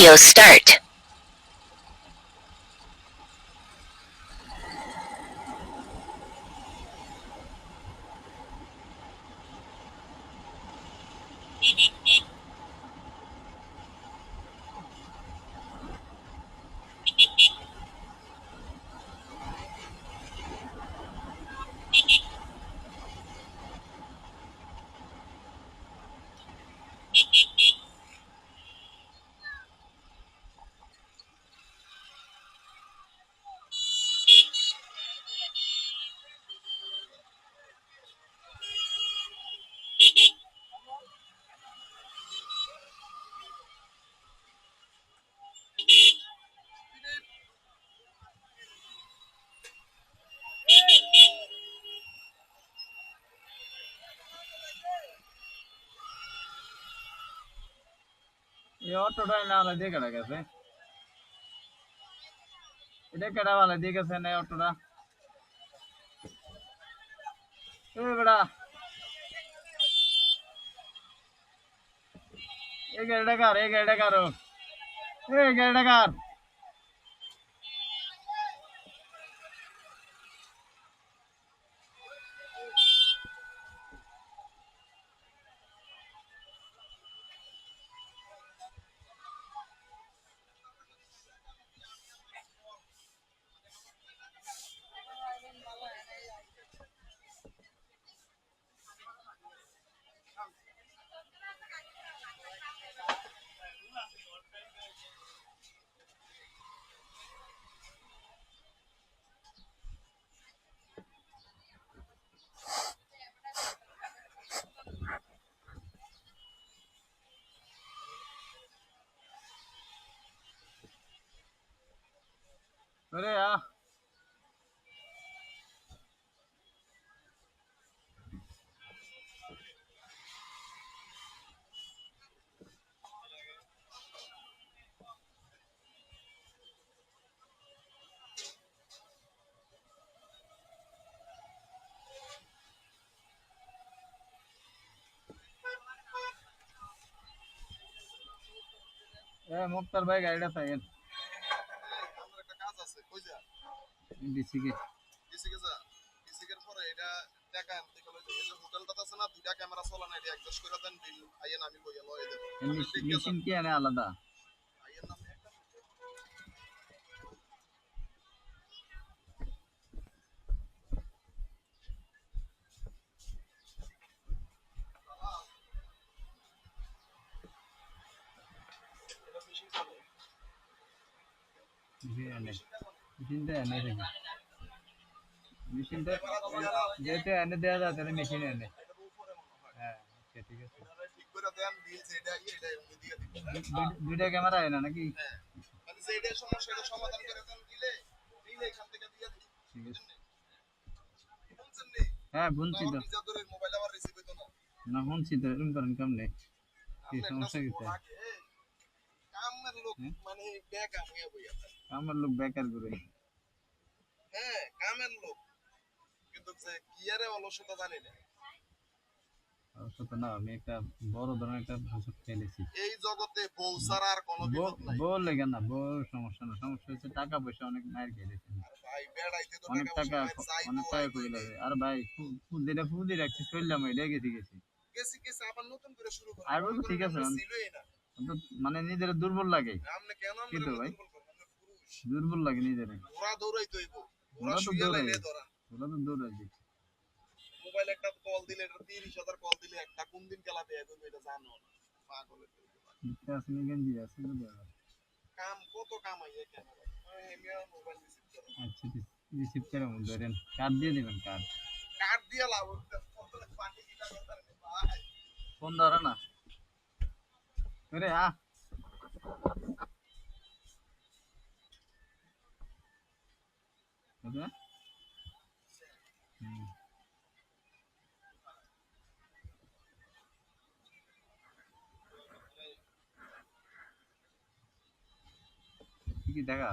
Video start. ये ऑटोटा वाला देख रहा कैसे इधर कड़ा वाला देख कैसे नया ऑटोटा ए बड़ा एक गेड़ा कार अरे यार मुख्तार भाई गाड़ी था ये ডিসি কে টাকা হোটেলটা আছে না দুইটা ক্যামেরা চলা নাই অ্যাডজাস্ট করে দেন বিল আইয়েন আমি কইয়া লয়ে দেব মেশিন কি আনে আলাদা আইয়েন না মেশিনটা এনে দেখি মেশিনটা যেহেতু এনে দেওয়া যায় তাহলে মেশিন এনে হ্যাঁ আচ্ছা ঠিক আছে ঠিক করে দেন বিল যেটা এটা উনি দিয়ে দিবেন দুইটা ক্যামেরা এনে নাকি হ্যাঁ মানে যেটা সমস্যা এটা সমাধান করে দেন দিলে এখান থেকে দিয়ে দিই ঠিক আছে বুঝছেন নি হ্যাঁ বুঝছি তো নিজেদের মোবাইল আবার রিসিভ হইতো না না শুনছি তো এরকম করেন কেমনে কি সমস্যা কিতা কামের লোক মানে বেকার হয়ে বইয়া আমার লোক বেকার করে হ্যাঁ কামের লোক কিন্তু যে কি আরে অলসতা জানি না অলসতা না আমি একটা বড় ধরনের একটা ভাষা ফেলেছি এই জগতে বউ ছাড়া আর কোনো বিপদ নাই বউ লেগে না বউ সমস্যা না সমস্যা হচ্ছে টাকা পয়সা অনেক মায়ের খেয়েছে ভাই বেড়াইতে তো অনেক টাকা অনেক টাকা করে লাগে আর ভাই যেটা ফুদি রাখছি চললাম এটা গেছি গেছি আবার নতুন করে শুরু করব আর বলবো ঠিক আছে ছিলই না মানে নিজের দুর্বল লাগে আপনি কেন কিন্তু ভাই পুরুষ দুর্বল লাগে নিজের ওরা দৌড়াইতে হইব ওরা তো দৌড়াই ওরা তো দৌড়াই মোবাইল একটা কল দিলে এটা 30,000 কল দিলে একটা কোন দিন কেলা দেয়া করবে এটা জানো না পাগলের আসলে গেঞ্জি আছে কাম কত কামাইয়ে কেন এমিয়া মোবাইল রিসিভ করে আচ্ছা রিসিভ করে ধরেন কার্ড দিয়ে দিবেন কার্ড দিয়ে লাভ পার্টি কিটা করতে ভাই ফোন ধরে না আরে ওকে কি দেখা